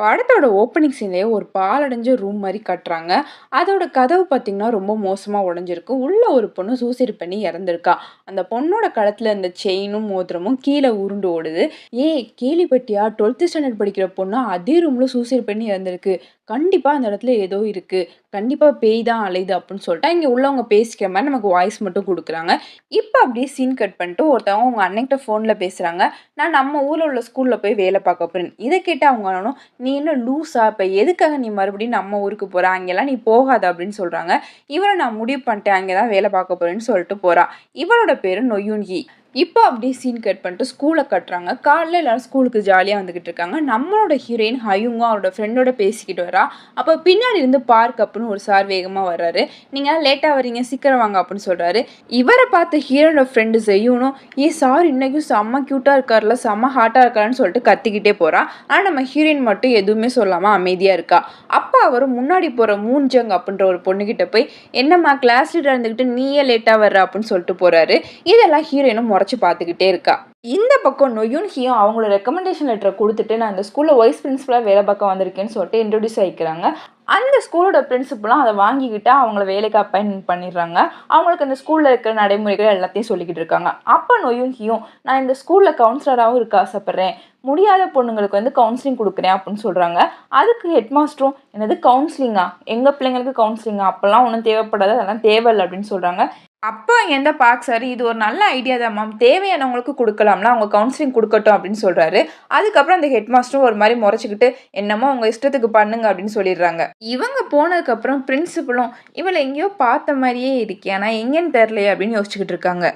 படத்தோட ஓப்பனிங் சீன்லயே ஒரு பாழடைஞ்ச ரூம் மாரி காட்டுறாங்க. அதோட கதவு பார்த்தீங்கன்னா, ரொம்ப மோசமா உடைஞ்சிருக்கு. உள்ள ஒரு பொண்ணு சூசைட் பண்ணி இறந்திருக்கா. அந்த பொண்ணோட கழுத்துல இருந்த செயினும், மோதிரமும் கீழ உருண்டு ஓடுது. "ஏய் கேள்விப்பட்டியா? 12த் ஸ்டாண்டர்ட் படிக்கிற பொண்ணு அதே ரூம்ல சூசைட் பண்ணி இறந்திருக்கு. கண்டிப்பா அந்த இடத்துல ஏதோ இருக்கு. கண்டிப்பா பேய் தான் அலையுது" அப்படின்னு சொல்லிட்டு இங்க உள்ளவங்க பேசிக்கிற மாரி நமக்கு வாய்ஸ் மட்டும் குடுக்குறாங்க. இப்ப அப்படியே சீன் கட் பண்ணிட்டு ஒருத்தவங்க உங்க அண்ணன்கிட்ட ஃபோன்ல பேசுறாங்க. "நான் நம்ம ஊர்ல உள்ள ஸ்கூல்ல போய் வேலை பார்க்க போறேன்." இத கேட்டு அவங்க "நீ என்ன லூசா? இப்ப எதுக்காக நீ மறுபடியும் நம்ம ஊருக்கு போற? அங்கெல்லாம் நீ போகாத" அப்படின்னு சொல்றாங்க. இவளும் "நான் முடிவு பண்ணிட்டேன். அங்க தான் வேலை பார்க்க போறேன்னு" சொல்லிட்டு போறா. இவளோட பேரு நொய்யூன்ஹி. இப்போ அப்படியே சீன் கட் பண்ணிட்டு ஸ்கூல காட்டுறாங்க. காலைல எல்லாரும் ஸ்கூலுக்கு ஜாலியா வந்துகிட்டு இருக்காங்க. நம்மளோட ஹீரோயின் ஹயூங்கும் அவரோட ஃப்ரெண்டோட பேசிக்கிட்டு வரா. அப்ப பின்னாடி இருந்து பார்க் அப்படின்னு ஒரு சார் வேகமா வர்றாரு. "நீங்க லேட்டா வர்றீங்க, சீக்கிரம் வாங்க" அப்படின்னு சொல்றாரு. இவர பார்த்து ஹீரோனோட ஃப்ரெண்டு ஜெய்யூனும், சார் இன்னைக்கும் செம்ம கியூட்டா இருக்கார்ல, செம்ம ஹாட்டா இருக்காருன்னு" சொல்லிட்டு கத்திக்கிட்டே போறா. ஆனா நம்ம ஹீரோயின் மட்டும் எதுவுமே சொல்லாம அமைதியா இருக்கா. அப்ப அவரு முன்னாடி போற மூன்ஜங் அப்படின்ற ஒரு பொண்ணுகிட்ட போய், "என்னம்மா கிளாஸ் லீடரா இருந்துகிட்டு நீயே லேட்டா வர்ற" அப்படின்னு சொல்லிட்டு போறாரு. இதெல்லாம் ஹீரோயினும் முறைச்சு பார்த்துக்கிட்டே இருக்கா. இந்த பக்கம் நொயூன்ஹியும் அவங்களோட ரெக்கமெண்டேஷன் லெட்டரை கொடுத்துட்டு, "நான் இந்த ஸ்கூல்ல வைஸ் பிரின்சிபலா வேலை பார்க்க வந்திருக்கேன்னு" சொல்லிட்டு இன்ட்ரோடியூஸ் ஆயிக்கிறாங்க. அந்த ஸ்கூலோட பிரின்சிபலும் அதை வாங்கிக்கிட்டு அவங்கள வேலைக்கு அப்பாயின்மெண்ட் பண்ணிடுறாங்க. அவங்களுக்கு அந்த ஸ்கூல்ல இருக்கிற நடைமுறைகள் எல்லாத்தையும் சொல்லிக்கிட்டு இருக்காங்க. அப்ப நொயூன்ஹியும், "நான் இந்த ஸ்கூல்ல கவுன்சிலராகவும் இருக்க ஆசைப்படுறேன். முடியாத பொண்ணுங்களுக்கு வந்து கவுன்சிலிங் கொடுக்குறேன்" அப்படின்னு சொல்றாங்க. அதுக்கு ஹெட் மாஸ்டரும், "என்னது கவுன்சிலிங்கா? எங்க பிள்ளைங்களுக்கு கவுன்சிலிங்கா? அப்பெல்லாம் ஒன்றும் தேவைப்படாது, அதெல்லாம் தேவையில்லை" அப்படின்னு சொல்றாங்க. அப்போ எந்த பார்க் சார், "இது ஒரு நல்ல ஐடியா தான் மேம், தேவையானவங்களுக்கு கொடுக்கலாம்ல, அவங்க கவுன்சிலிங் கொடுக்கட்டும்" அப்படின்னு சொல்றாரு. அதுக்கப்புறம் அந்த ஹெட் மாஸ்டரும் ஒரு மாதிரி முறைச்சிக்கிட்டு, "என்னமோ உங்க இஷ்டத்துக்கு பண்ணுங்க" அப்படின்னு சொல்லிடுறாங்க. இவங்க போனதுக்கப்புறம் பிரின்சிபலும், "இவளை எங்கேயோ பார்த்த மாதிரியே இருக்கே, ஆனால் எங்கேன்னு தெரியலையே" அப்படின்னு யோசிச்சுக்கிட்டு இருக்காங்க.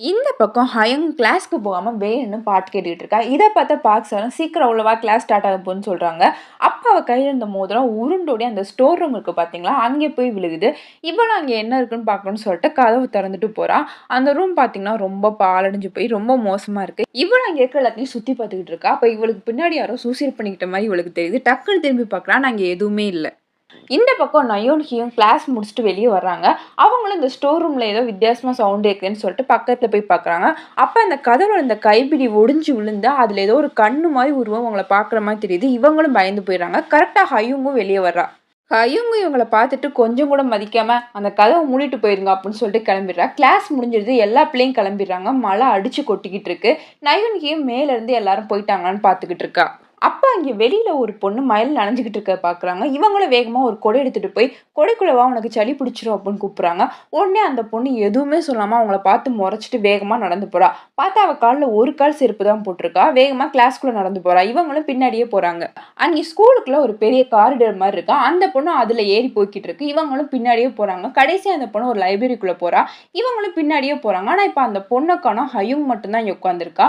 இந்த பக்கம் ஹயங் கிளாஸ்க்கு போகாம வேணும்னு பாட்டு கேட்டுக்கிட்டு இருக்கா. இதை பார்த்த பார்க் சாரும், "சீக்கிரம் அவ்வளவா கிளாஸ் ஸ்டார்ட் ஆக போகுதுன்னு" சொல்றாங்க. அப்போ அவ கையில் இருந்த மோதிரம் உருண்டோடி அந்த ஸ்டோர் ரூம் இருக்கு பார்த்தீங்களா, அங்கே போய் விழுகுது. இவளும் அங்கே என்ன இருக்குன்னு பார்க்கணும்னு சொல்லிட்டு கதவு திறந்துட்டு போறா. அந்த ரூம் பார்த்தீங்கன்னா ரொம்ப பாழடைஞ்சு போய் ரொம்ப மோசமா இருக்கு. இவளும் அங்கே இருக்க எல்லாத்தையும் சுற்றி பார்த்துக்கிட்டு இருக்கா. அப்போ இவளுக்கு பின்னாடி யாரோ சூசைட் பண்ணிக்கிட்ட மாதிரி இவளுக்கு தெரியுது. டக்குன்னு திரும்பி பார்க்குறா, அங்கே எதுவுமே இல்லை. இந்த பக்கம் நயோன்ஹியும் கிளாஸ் முடிச்சுட்டு வெளியே வர்றாங்க. அவங்களும் இந்த ஸ்டோர் ரூம்ல ஏதோ வித்தியாசமா சவுண்ட் கேட்குதுன்னு சொல்லிட்டு பக்கத்துல போய் பார்க்குறாங்க. அப்ப அந்த கதவோட இந்த கைப்பிடி ஒடிஞ்சு விழுந்தா அதுல ஏதோ ஒரு கண்ணு மாதிரி உருவம் அவங்கள பார்க்குற மாதிரி தெரியுது. இவங்களும் பயந்து போயிடுறாங்க. கரெக்டா ஹயூங்கும் வெளியே வர்றா. ஹயூங்கும் இவங்களை பார்த்துட்டு கொஞ்சம் கூட மதிக்காம, "அந்த கதவை மூடிட்டு போயிருங்க" அப்படின்னு சொல்லிட்டு கிளம்பிடுறா. கிளாஸ் முடிஞ்சிருது. எல்லா பிள்ளையும் கிளம்பிடுறாங்க. மழை அடிச்சு கொட்டிக்கிட்டு இருக்கு. நயோன்ஹியும் மேல இருந்து எல்லாரும் போயிட்டாங்களான்னு பார்த்துக்கிட்டு இருக்கா. அப்ப அங்க வெளியில ஒரு பொண்ணு மழையில நனைஞ்சுகிட்டு இருக்க பாக்குறாங்க. இவங்களும் வேகமா ஒரு குடை எடுத்துட்டு போய், "கொடைக்குள்ள வா, உனக்கு சளி பிடிச்சிரும்" அப்படின்னு கூப்பிடுறாங்க. உடனே அந்த பொண்ணு எதுவுமே சொல்லாம அவங்கள பார்த்து முறைச்சிட்டு வேகமா நடந்து போறா. பார்த்தா அவ கால்ல ஒரு கால் செருப்பு தான் போட்டிருக்கா. வேகமா கிளாஸ்க்குள்ள நடந்து போறா. இவங்களும் பின்னாடியே போறாங்க. அங்க ஸ்கூலுக்குள்ள ஒரு பெரிய காரிடர் மாதிரி இருக்கா. அந்த பொண்ணு அதுல ஏறி போய்கிட்டு இருக்கு. இவங்களும் பின்னாடியே போறாங்க. கடைசியா அந்த பொண்ணு ஒரு லைப்ரரிக்குள்ள போறா. இவங்களும் பின்னாடியே போறாங்க. ஆனா இப்ப அந்த பொண்ணை காணோம். ஹயூங் மட்டும் தான் இங்க உட்கார்ந்திருக்கா.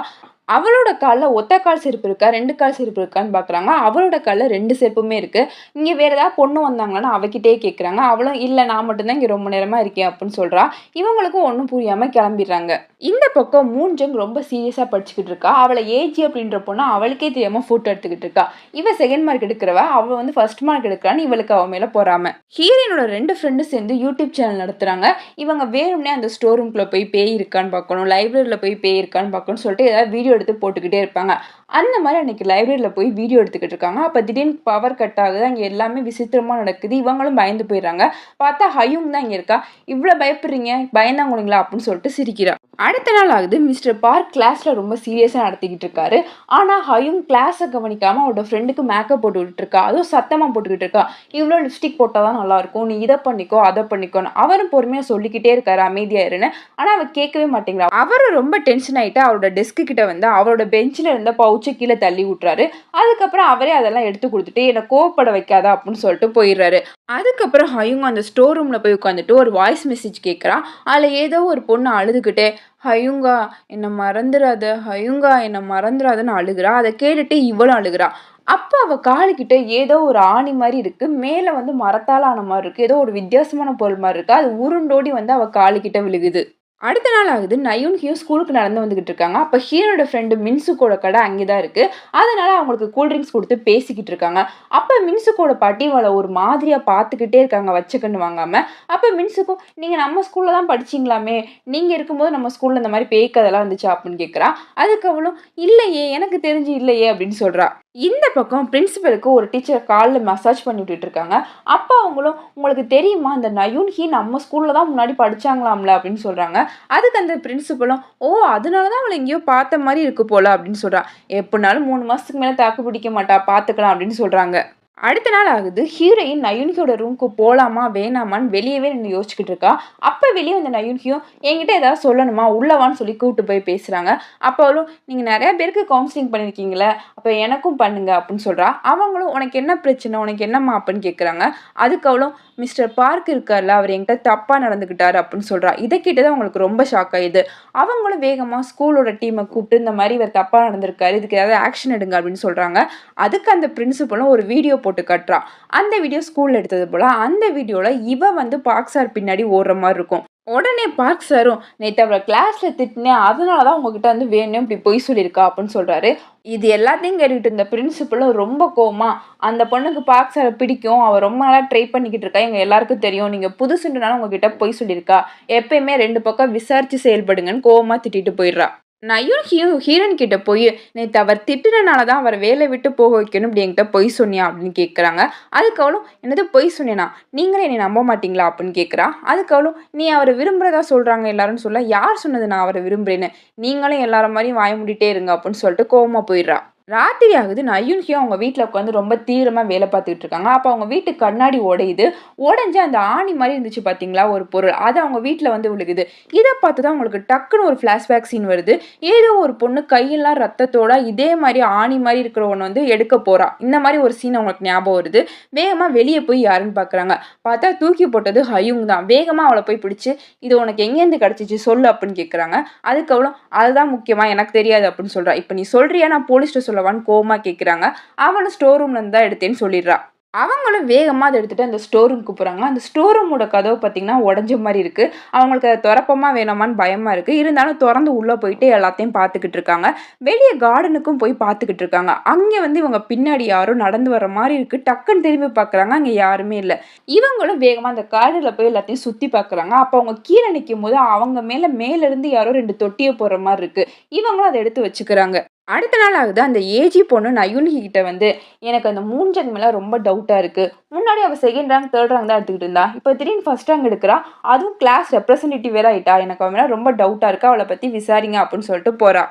அவளோட கால்ல ஒத்த கால் செருப்பு இருக்கா, 2 கால் செருப்பு இருக்கான்னு பார்க்குறாங்க. அவளோட கால்ல 2 செருப்புமே இருக்கு. இங்க வேற ஏதாவது பொண்ணு வந்தாங்கன்னா அவகிட்டயே கேட்குறாங்க. அவளும், "இல்ல நான் மட்டும் தான் இங்க ரொம்ப நேரமா இருக்கேன்" அப்படின்னு சொல்றா. இவங்களுக்கும் ஒண்ணும் புரியாம கிளம்பிடுறாங்க. இந்த பக்கம் மூன்ஜங் ரொம்ப சீரியஸா படிச்சுக்கிட்டு இருக்கா. அவள ஏஜி அப்படின்ற பொண்ணு அவளுக்கே தெரியாம போட்டோ எடுத்துக்கிட்டு இருக்கா. இவ செகண்ட் மார்க் எடுக்கிறவ, அவ வந்து ஃபர்ஸ்ட் மார்க் எடுக்கிறான்னு இவளுக்கு அவ மேல பொறாம. ஹீரோயினோட 2 ஃப்ரெண்டும் சேர்ந்து யூடியூப் சேனல் நடத்துறாங்க. இவங்க வேணும்னே அந்த ஸ்டோர் ரூம்குள்ள போய் பேய் இருக்கான்னு பார்க்கணும், லைப்ரரியில போய் பேய் இருக்கான்னு பார்க்கணும்னு சொல்லிட்டு ஏதாவது வீடியோ எடுத்து போட்டுக்கிட்டே இருப்பாங்க. அந்த மாதிரி அன்னைக்கு லைப்ரரியில போய் வீடியோ எடுத்துக்கிட்டு இருக்காங்க. அப்ப திடீர்னு பவர் கட் ஆகுது. அங்க எல்லாமே விசித்திரமா நடக்குது. இவங்களும் பயந்து போயிடுறாங்க. பார்த்தா ஹயூங் தான் இங்க இருக்கா. "இவ்வளவு பயப்படுறீங்க, பயந்தாங்குழிங்களா" அப்படின்னு சொல்லிட்டு சிரிக்கிறா. அடுத்த நாள் ஆகுது. மிஸ்டர் பார்க் கிளாஸ்ல ரொம்ப சீரியஸா நடத்திக்கிட்டு இருக்காரு. ஆனா ஹயூங் கிளாஸை கவனிக்காம அவரோட ஃப்ரெண்டுக்கு மேக்கப் போட்டு விட்டுட்டு இருக்கா. அதுவும் சத்தமா போட்டுக்கிட்டு இருக்கா. "இவ்வளோ லிப்ஸ்டிக் போட்டாதான் நல்லா இருக்கும், நீ இதை பண்ணிக்கோ அதை பண்ணிக்கோன்னு" அவரும் பொறுமையா சொல்லிக்கிட்டே இருக்காரு, "அமைதியா இருன்னு." ஆனா அவ கேட்கவே மாட்டேங்கிறா. அவரும் ரொம்ப டென்ஷன் ஆயிட்டு அவரோட டெஸ்க்கு கிட்ட வந்து அவரோட பெஞ்சில இருந்த பவுச்சை கீழே தள்ளி விட்டுறாரு. அதுக்கப்புறம் அவரே அதெல்லாம் எடுத்து கொடுத்துட்டு, "என்னை கோவப்பட வைக்காதா" அப்படின்னு சொல்லிட்டு போயிடுறாரு. அதுக்கப்புறம் ஹயூங் அந்த ஸ்டோர் ரூம்ல போய் உட்காந்துட்டு ஒரு வாய்ஸ் மெசேஜ் கேட்குறா. அதுல ஏதோ ஒரு பொண்ணு அழுதுகிட்டே, "ஹயூங்கா என்ன மறந்துடாத, ஹயூங்கா என்ன மறந்துடாதன்னு" அழுகுறா. அதை கேட்டுட்டு இவளும் அழுகுறா. அப்ப அவ காலுக்கிட்ட ஏதோ ஒரு ஆணி மாதிரி இருக்கு. மேல வந்து மரத்தால் ஆன மாதிரி இருக்கு. ஏதோ ஒரு வித்தியாசமான பொருள் மாதிரி இருக்கு. அது உருண்டோடி வந்து அவ காலுக்கிட்ட விழுகுது. அடுத்த நாள் ஆகுது. நயூன்ஹியும் ஸ்கூலுக்கு நடந்து வந்துகிட்டு இருக்காங்க. அப்ப ஹீரோட ஃப்ரெண்டு மின்சுக்கோட கடை அங்கேதான் இருக்கு. அதனால அவங்களுக்கு கூல் ட்ரிங்க்ஸ் கொடுத்து பேசிக்கிட்டு இருக்காங்க. அப்ப மின்சுக்கோட பாட்டி அவளை ஒரு மாதிரியா பார்த்துக்கிட்டே இருக்காங்க, வச்ச கண்ணு வாங்காம. அப்ப மின்சுக்கும், "நீங்க நம்ம ஸ்கூல்ல தான் படிச்சீங்களாமே, நீங்க இருக்கும்போது நம்ம ஸ்கூல்ல இந்த மாதிரி பேய் கதைலாம் இருந்துச்சா" அப்படின்னு கேட்கிறா. அதுக்கு அவளும், "இல்லையே, எனக்கு தெரிஞ்சு இல்லையே" அப்படின்னு சொல்றா. இந்த பக்கம் பிரின்சிபலுக்கு ஒரு டீச்சர் கால்ல மசாஜ் பண்ணி விட்டுட்டு இருக்காங்க. அப்ப அவங்களும், "உங்களுக்கு தெரியுமா இந்த நயூன்ஹி நம்ம ஸ்கூல்ல தான் முன்னாடி படிச்சாங்களாம்ல" அப்படின்னு சொல்றாங்க. அதுக்கு அந்த பிரின்சிபலும், "ஓ! அதனால தான் அவள எங்கேயோ பார்த்த மாரி இருக்கு போல" அப்படின்னு சொல்றா. "எப்படினாலும் 3 மாசத்துக்கு மேல தாக்கு பிடிக்க மாட்டா, பார்த்துக்கலாம்" அப்படின்னு சொல்றாங்க. அடுத்த நாள் ஆகுது. ஹீரோயின் நயுன்ஹியோட ரூம்க்கு போலாமா? வேணாமான்னு வெளியவே நின்னு யோசிச்சுக்கிட்டு இருக்கா. அப்ப வெளிய வந்த நயுன்ஹியும், "என்கிட்ட ஏதாவது சொல்லணுமா? உள்ள வான்னு" சொல்லி கூட்டு போய் பேசுறாங்க. அப்ப அவளும், "நீங்க நெறைய பேருக்கு கவுன்சிலிங் பண்ணியிருக்கீங்கல்ல, அப்ப எனக்கும் பண்ணுங்க" அப்படின்னு சொல்றா. அவங்களும், "உனக்கு என்ன பிரச்சனை? உனக்கு என்னம்மா?" அப்படின்னு கேட்குறாங்க. அதுக்கு அவளும், "மிஸ்டர் பார்க் இருக்கார்ல, அவர் என்கிட்ட தப்பா நடந்துக்கிட்டாரு" அப்படின்னு சொல்றா. இத கேட்டதும் அவங்களுக்கு ரொம்ப ஷாக் ஆயிடுது. அவங்களும் வேகமா ஸ்கூலோட டீம கூப்பிட்டு, "இந்த மாரி இவர் தப்பா நடந்திருக்காரு. இதுக்கு ஏதாவது ஆக்ஷன் எடுங்க" அப்படின்னு சொல்றாங்க. அதுக்கு அந்த பிரின்சிபலும் ஒரு வீடியோ போட்டு காட்டுறா. அந்த வீடியோ ஸ்கூல்ல எடுத்தது போல. அந்த வீடியோல இவ வந்து பார்க் சார் பின்னாடி ஓடுற மாரி இருக்கும். உடனே பார்க் சாரும், "நேத்து அவள கிளாஸ்ல திட்டினேன். அதனால தான் உங்ககிட்ட வந்து வேணும்னே இப்படி பொய் சொல்லியிருக்கா" அப்படின்னு சொல்றாரு. இது எல்லாத்தையும் கேட்டுட்டு இருந்த பிரின்சிபலும் ரொம்ப கோவமா, "அந்த பொண்ணுக்கு பார்க் சார பிடிக்கும். அவ ரொம்ப நாளா ட்ரை பண்ணிக்கிட்டு இருக்கா. எங்க எல்லாருக்கும் தெரியும். நீங்க புதுசுன்றனால உங்ககிட்ட பொய் சொல்லியிருக்கா. எப்பயுமே 2 பக்கம் விசாரிச்சு செயல்படுங்கன்னு" கோவமா திட்டிட்டு போயிடுறா. நயூன்ஹியும் ஹீரோயின் கிட்ட போய், "நேத்து அவர் திட்டுனனால தான் அவர வேலைய விட்டு போக வைக்கணும் இப்படி என்கிட்ட பொய் சொன்னியா?" அப்படின்னு கேட்குறாங்க. அதுக்கு அவளும், "என்னது பொய் சொன்னேனா? நீங்களே என்னைய நம்ப மாட்டீங்களா?" அப்படின்னு கேட்குறா. அதுக்கு அவளும், "நீ அவர விரும்புறதா சொல்றாங்க எல்லாரும்னு சொல்ல, யார் சொன்னது நான் அவர விரும்புறேன்னு? நீங்களும் எல்லார மாரியும் வாய மூடிட்டே இருங்க" அப்படின்னு சொல்லிட்டு கோவமா போயிடுறா. ராத்திரி ஆகுது. நயூன்ஹியும் அவங்க வீட்ல உட்காந்து ரொம்ப தீவிரமா வேலை பார்த்துக்கிட்டு இருக்காங்க. அப்ப அவங்க வீட்டு கண்ணாடி உடையுது. உடைஞ்சு அந்த ஆணி மாரி இருந்துச்சு பார்த்தீங்களா ஒரு பொருள். அது அவங்க வீட்ல வந்து விழுகுது. இத பார்த்து தான் அவங்களுக்கு டக்குன்னு ஒரு ஃபிளாஷ்பேக் சீன் வருது. ஏதோ ஒரு பொண்ணு கையெல்லாம் ரத்தத்தோட இதே மாரி ஆணி மாரி இருக்கிற ஒண்ண வந்து எடுக்க போறா. இந்த மாரி ஒரு சீன் அவங்களுக்கு ஞாபகம் வருது. வேகமா வெளிய போய் யாருன்னு பார்க்குறாங்க. பார்த்தா தூக்கி போட்டது ஹயூங் தான். வேகமா அவள போய் பிடிச்சு, "இது உனக்கு எங்கேருந்து கிடைச்சுச்சு சொல்லு" அப்படின்னு கேட்குறாங்க. அதுக்கு அவளும், "அதுதான் முக்கியமா எனக்கு தெரியாது" அப்படின்னு சொல்றா. "இப்ப நீ சொல்றியா? நான் போலீஸ்ட்ட சொல்லவான்னு" கோவமா கேட்குறாங்க. அவளும் ஸ்டோர் ரூம்ல இருந்து தான் எடுத்தேன்னு சொல்லிடுறா. அவங்களும் வேகமா அத எடுத்துட்டு அந்த ஸ்டோர் ரூம்க்கு போறாங்க. அந்த ஸ்டோர் ரூமோட கதவு பார்த்தீங்கன்னா, உடைஞ்ச மாரி இருக்கு. அவங்களுக்கு அத தொறப்போமா வேணாமான்னு பயமா இருக்கு. இருந்தாலும் தொறந்து உள்ள போயிட்டு எல்லாத்தையும் பார்த்துக்கிட்டு இருக்காங்க. வெளிய கார்டனுக்கும் போய் பார்த்துக்கிட்டு இருக்காங்க. அங்க வந்து இவங்க பின்னாடி யாரோ நடந்து வர்ற மாரி இருக்கு. டக்குன்னு திரும்பி பார்க்குறாங்க. அங்க யாருமே இல்ல. இவங்களும் வேகமா அந்த கார்டன்ல போய் எல்லாத்தையும் சுத்தி பார்க்குறாங்க. அப்ப அவங்க கீழ நிக்கும்போது, அவங்க மேல இருந்து யாரோ 2 தொட்டிய போடுற மாரி இருக்கு. இவங்களும் அத எடுத்து வச்சுக்கிறாங்க. அடுத்த நாள் ஆகுது. அந்த ஏஜி பொண்ணு நயுன்ஹி கிட்ட வந்து, "எனக்கு அந்த மூன்ஜன் மேல ரொம்ப டவுட்டா இருக்கு. முன்னாடி அவ 2ண்ட் ரேங்க், 3rd ரேங்க் தான் எடுத்துக்கிட்டு இருந்தா. இப்ப திடீர்னு 1st ரேங்க் எடுக்குறா. அதுவும் கிளாஸ் ரெப்ரசன்டேட்டிவ் வேற ஆயிட்டா. எனக்கு அவ மேல ரொம்ப டவுட்டா இருக்கு. அவள பத்தி விசாரிங்க" அப்படின்னு சொல்லிட்டு போறா.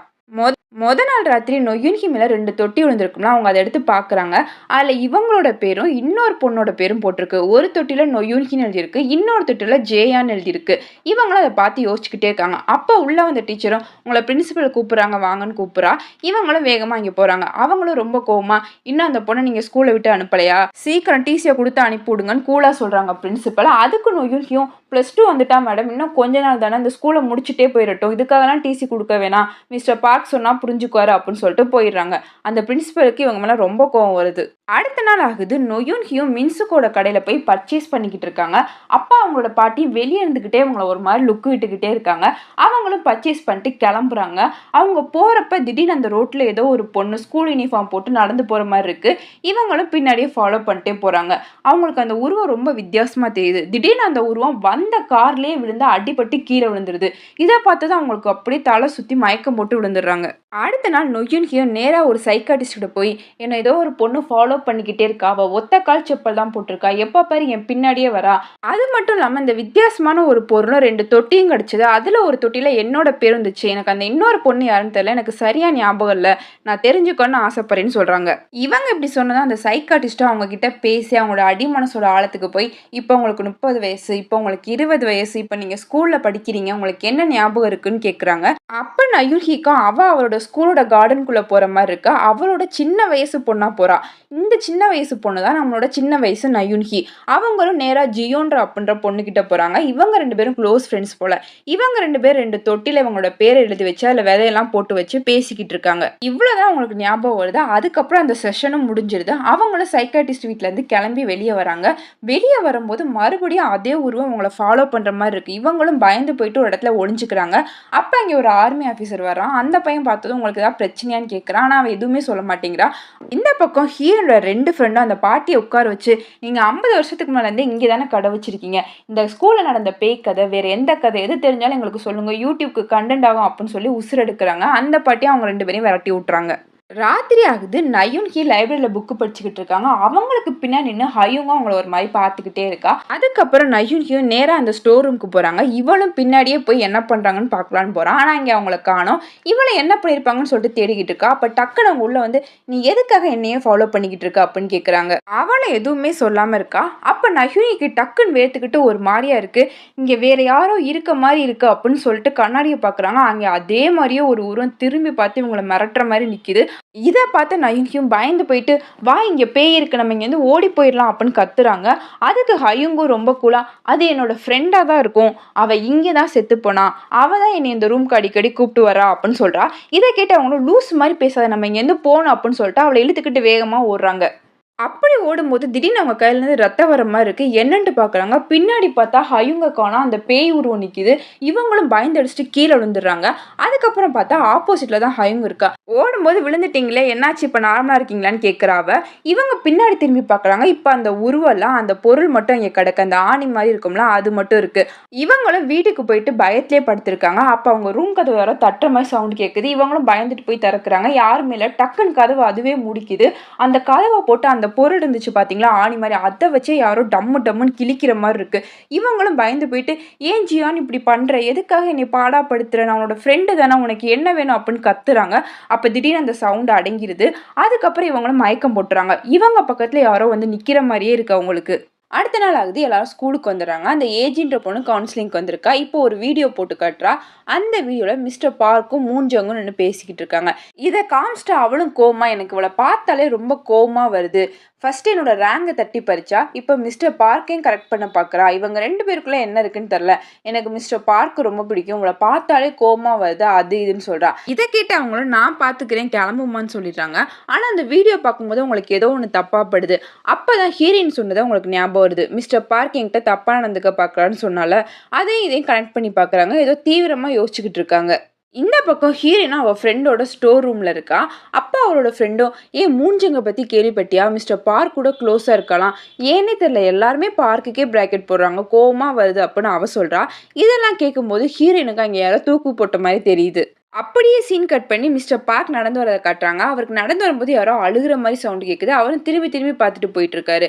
மொத நாள் ராத்திரி நொய்யுன்ஹி மேல 2 தொட்டி விழுந்திருக்கும்ல. அவங்க அத எடுத்து பார்க்குறாங்க. அதுல இவங்களோட பேரும், இன்னொரு பொண்ணோட பேரும் போட்டிருக்கு. ஒரு தொட்டில நொய்யுன்ஹின்னு எழுதியிருக்கு. இன்னொரு தொட்டில ஜேயான்னு எழுதியிருக்கு. இவங்களும் அத பார்த்து யோசிச்சுக்கிட்டே இருக்காங்க. அப்ப உள்ள வந்த டீச்சரும், "உங்கள பிரின்சிபல் கூப்பிடுறாங்க வாங்கன்னு" கூப்பிடுறா. இவங்களும் வேகமா அங்க போறாங்க. அவங்களும் ரொம்ப கோவமா, "இன்னும் அந்த பொண்ண நீங்க ஸ்கூல விட்டு அனுப்பலையா? சீக்கிரம் டிசிய குடுத்து அனுப்பி விடுங்கன்னு" கூலா சொல்றாங்க பிரின்சிபல். அதுக்கு நொய்யுன்ஹியும், +2 வந்துட்டா மேடம். இன்னும் கொஞ்ச நாள் தானே. இந்த ஸ்கூல முடிச்சுட்டே போயிரட்டும். இதுக்காகலாம் டிசி குடுக்க வேணாம். மிஸ்டர் பார்க் சொன்னா புரிஞ்சுக்குவாரு அப்படின்னு சொல்லிட்டு போயிடுறாங்க. அந்த பிரின்சிபலுக்கு இவங்க மேல ரொம்ப கோவம் வருது. அடுத்த நாள் ஆகுது. நொயூன்ஹியும் மின்சுக்கோட கடையில போய் பர்ச்சேஸ் பண்ணிக்கிட்டு இருக்காங்க. அப்ப அவங்களோட பாட்டி வெளிய இருந்துகிட்டே அவங்கள ஒரு மாரி லுக் விட்டுக்கிட்டே இருக்காங்க. அவங்களும் பர்ச்சேஸ் பண்ணிட்டு கிளம்புறாங்க. அவங்க போறப்ப திடீர்னு அந்த ரோட்ல ஏதோ ஒரு பொண்ணு ஸ்கூல் யூனிஃபார்ம் போட்டு நடந்து போற மாரி இருக்கு. இவங்களும் பின்னாடியே ஃபாலோ பண்ணிட்டே போறாங்க. அவங்களுக்கு அந்த உருவம் ரொம்ப வித்தியாசமா தெரியுது. திடீர்னு அந்த உருவம் வந்த கார்லயே விழுந்து அடிபட்டு கீழ விழுந்துருது. இத பார்த்ததும் அவங்களுக்கு அப்படியே தல சுத்தி மயக்கம் போட்டு விழுந்துடுறாங்க. அடுத்த நாள் நொய்யுன்ஹியும் நேரா ஒரு சைக்காட்ரிஸ்ட் கிட்ட போய், "என்ன ஏதோ ஒரு பொண்ணு ஃபாலோ பண்ணிக்கிட்டே இருக்கா. அவ ஒத்த கால் செப்பல் தான் போட்டிருக்கா. எப்ப பாரு என் பின்னாடியே வரா. அது மட்டும் இல்லாம இந்த வித்தியாசமான ஒரு பொருளும் 2 தொட்டியும் கிடைச்சது. அதுல ஒரு தொட்டில என்னோட பேர் இருந்துச்சு. எனக்கு அந்த இன்னொரு பொண்ணு யாருன்னு தெரியல. எனக்கு சரியா ஞாபகம் இல்ல. நான் தெரிஞ்சுக்கணும்னு ஆசைப்படுறேன்னு" சொல்றாங்க. இவங்க இப்படி சொன்னதும் அந்த சைக்காட்ரிஸ்ட் அவங்க கிட்ட பேசி அவங்களோட அடிமனசோட ஆழத்துக்கு போய், "இப்ப உங்களுக்கு 30 வயசு, இப்ப உங்களுக்கு 20 வயசு, இப்ப நீங்க ஸ்கூல்ல படிக்கிறீங்க. உங்களுக்கு என்ன ஞாபகம் இருக்குன்னு" கேட்குறாங்க. அப்ப நயுன்ஹிக்கும் அவளோட ஸ்கூலோட கார்டனுக்குள்ள போற மாரி இருக்கா. அவளோட சின்ன வயசு பொண்ணா போறா. இந்த சின்ன வயசு பொண்ணு தான் நம்மளோட சின்ன வயசு நயுன்ஹி. அவங்களும் நேரா ஜியோன்ற அப்படின்ற பொண்ணுகிட்ட போறாங்க. இவங்க 2 பேரும் க்ளோஸ் ஃப்ரெண்ட்ஸ் போல. இவங்க 2 பேர் 2 தொட்டில இவங்களோட பேர எழுதி வச்சு, அதுல விதையெல்லாம் போட்டு வச்சு பேசிக்கிட்டு இருக்காங்க. இவ்வளோதான் அவங்களுக்கு ஞாபகம் வருது. அதுக்கப்புறம் அந்த செஷனும் முடிஞ்சிருது. அவங்களும் சைக்காட்ரிஸ்ட் வீட்ல இருந்து கிளம்பி வெளிய வராங்க. வெளிய வரும்போது மறுபடியும் அதே உருவம் அவங்கள ஃபாலோ பண்ற மாரி இருக்கு. இவங்களும் பயந்து போயிட்டு ஒரு இடத்துல ஒளிஞ்சுக்கிறாங்க. அப்ப அங்க ஒரு ஆர்மி ஆஃபீசர் வரான். அந்த பையன் பார்த்ததும் உங்களுக்கு ஏதாவது பிரச்சனையான்னு கேட்குறான். ஆனா அவ எதுவுமே சொல்ல மாட்டேங்கிறா. இந்த பக்கம் ஹீரோட 2 ஃப்ரெண்டும் அந்த பாட்டிய உட்கார வச்சு, "நீங்க 50 வருஷத்துக்கு முன்னால இருந்தே இங்க தானே கடை வச்சிருக்கீங்க. இந்த ஸ்கூல்ல நடந்த பேய் கதை, வேற எந்த கதை எது தெரிஞ்சாலும் எங்களுக்கு சொல்லுங்க. யூடியூப்க்கு கண்டென்ட் ஆகும்" அப்படின்னு சொல்லி உசுர் எடுக்குறாங்க. அந்த பாட்டிய அவங்க 2 பேரையும் விரட்டி விட்டுறாங்க. ராத்திரி ஆகுது. நயூன் ஹி லைப்ரரியில புக் படிச்சுக்கிட்டு இருக்காங்க. அவங்களுக்கு பின்னாடி நின்னு ஹயூங்கும் அவங்கள ஒரு மாரி பார்த்துக்கிட்டே இருக்கா. அதுக்கப்புறம் நயூன் ஹியும் நேரா அந்த ஸ்டோர் ரூம்க்கு போறாங்க. இவளும் பின்னாடியே போய் என்ன பண்றாங்கன்னு பார்க்கலான்னு போறா. ஆனா இங்க அவங்கள காணோம். இவள என்ன பண்ணியிருப்பாங்கன்னு சொல்லிட்டு தேடிக்கிட்டு இருக்கா. அப்ப டக்குனு அவங்க உள்ள வந்து, "நீ எதுக்காக என்னையே ஃபாலோ பண்ணிக்கிட்டு இருக்க?" அப்படின்னு கேட்குறாங்க. அவளும் எதுவுமே சொல்லாம இருக்கா. அப்ப நயூனிக்கு டக்குன்னு வேர்த்துக்கிட்டு ஒரு மாரியா இருக்கு. இங்க வேற யாரோ இருக்க மாரி இருக்கு அப்படின்னு சொல்லிட்டு கண்ணாடிய பார்க்குறாங்க. அங்க அதே மாரியே ஒரு உருவம் திரும்பி பார்த்து இவங்கள மிரட்டுற மாரி நிக்குது. இத பார்த்து நயூன்ஹியும் பயந்து போயிட்டு, "வா இங்க பேய் இருக்கு. நம்ம இங்கேருந்து ஓடி போயிரலாம்" அப்படின்னு கத்துறாங்க. அதுக்கு ஹயூங்கும் ரொம்ப கூலா, "அது என்னோட ஃப்ரெண்டா தான் இருக்கும். அவ இங்க தான் செத்து போனா. அவ தான் என்னைய இந்த ரூம்க்கு அடிக்கடி கூப்பிட்டு வரா" அப்படின்னு சொல்றா. இத கேட்டு அவங்களும், "லூசு மாரி பேசாத. நம்ம இங்கேருந்து போணும்" அப்படின்னு சொல்லிட்டு அவள இழுத்துக்கிட்டு வேகமா ஓடுறாங்க. அப்படி ஓடும்போது திடீர்னு அவங்க கையிலேருந்து ரத்தம் வர மாரி இருக்கு. என்னன்ட்டு பார்க்குறாங்க. பின்னாடி பார்த்தா ஹயூங்க காணோம். அந்த பேய் உருவம் நிக்குது. இவங்களும் பயந்து அடிச்சுட்டு கீழ விழுந்துடுறாங்க. அதுக்கப்புறம் பார்த்தா ஆப்போசிட்ல தான் ஹயூங் இருக்கா. ஓடும்போது விழுந்துட்டீங்களே! என்னாச்சு இப்ப நார்மலா இருக்கீங்களான்னு கேட்கிறா அவ. இவங்க பின்னாடி திரும்பி பார்க்குறாங்க. இப்ப அந்த உருவம்லாம் அந்த பொருள் மட்டும் இங்க கிடக்கு. அந்த ஆணி மாரி இருக்கும்ல, அது மட்டும் இருக்கு. இவங்களும் வீட்டுக்கு போயிட்டு பயத்திலேயே படுத்திருக்காங்க. அப்ப அவங்க ரூம் கதவு யாரோ தட்டுற மாரி சவுண்ட் கேட்குது. இவங்களும் பயந்துட்டு போய் திறக்குறாங்க. யாருமே இல்ல. டக்குன்னு கதவு அதுவே மூடிக்குது. அந்த கதவ போட்டு அந்த பொருள் இருந்துச்சு பார்த்தீங்களா? ஆணி மாரி. அத வச்சே யாரோ டம்மு டம்முன்னு கிழிக்கிற மாரி இருக்கு. இவங்களும் பயந்து போயிட்டு, "ஏன் ஜியான் இப்படி பண்ற? எதுக்காக என்னைய பாடாப்படுத்துற? நான் உன்னோட ஃப்ரெண்டு தானே. உனக்கு என்ன வேணும்?" அப்படின்னு கத்துறாங்க. அப்ப திடீர்னு அந்த சவுண்ட் அடங்கிருது. அதுக்கப்புறம் இவங்களும் மயக்கம் போட்டுறாங்க. இவங்க பக்கத்துல யாரோ வந்து நிக்கிற மாரியே இருக்கு அவங்களுக்கு. அடுத்த நாள் ஆகுது. எல்லாரும் ஸ்கூலுக்கு வந்துடுறாங்க. அந்த ஏஜின்ற பொண்ணு கவுன்சிலிங்க்கு வந்திருக்கா. இப்போ ஒரு வீடியோ போட்டு காட்டுறா. அந்த வீடியோல மிஸ்டர் பார்க்கும் மூஞ்சவங்க நின்னு பேசிக்கிட்டு இருக்காங்க. இத காமிச்சுட்டு அவளும் கோவமா, "எனக்கு இவள பார்த்தாலே ரொம்ப கோவமா வருது. ஃபர்ஸ்ட் என்னோட ரேங்க தட்டி பறிச்சா, இப்ப மிஸ்டர் பார்க்கையும் கரெக்ட் பண்ண பார்க்குறா. இவங்க 2 பேருக்குள்ள என்ன இருக்குன்னு தெரியல. எனக்கு மிஸ்டர் பார்க் ரொம்ப பிடிக்கும். உங்கள பார்த்தாலே கோவமா வருது." அது இதுன்னு சொல்றா. இத கேட்டு அவங்களும், "நான் பார்த்துக்கிறேன் கிளம்புமான்னு" சொல்லிடுறாங்க. ஆனா அந்த வீடியோ பார்க்கும்போது உங்களுக்கு ஏதோ ஒண்ணு தப்பா படுது. அப்பதான் ஹீரோயின் சொன்னது உங்களுக்கு ஞாபகம் வருது. மிஸ்டர் பார்க் என்கிட்ட தப்பா நடந்துக்க பார்க்குறான்னு சொன்னால, அதையும் இதையும் கனெக்ட் பண்ணி பார்க்குறாங்க. ஏதோ தீவிரமா யோசிச்சுக்கிட்டு இருக்காங்க. இந்த பக்கம் ஹீரோயினும் அவ ஃப்ரெண்டோட ஸ்டோர் ரூம்ல இருக்கா. அப்ப அவளோட ஃப்ரெண்டும், "ஏய் மூஞ்சங்க பத்தி கேள்விப்பட்டியா? மிஸ்டர் பார்க் கூட க்ளோஸா இருக்கலாம். ஏன்னே தெரியல எல்லாருமே பார்க்குக்கே பிராக்கெட் போடுறாங்க. கோவமா வருது" அப்படின்னு அவ சொல்றா. இதெல்லாம் கேட்கும்போது ஹீரோயினுக்கு அங்க யாரோ தூக்கு போட்ட மாரி தெரியுது. அப்படியே சீன் கட் பண்ணி மிஸ்டர் பார்க் நடந்து வரத காட்டுறாங்க. அவருக்கு நடந்து வரும்போது யாரோ அழுகுற மாரி சவுண்ட் கேட்குது. அவரும் திரும்பி திரும்பி பார்த்துட்டு போயிட்டு இருக்காரு.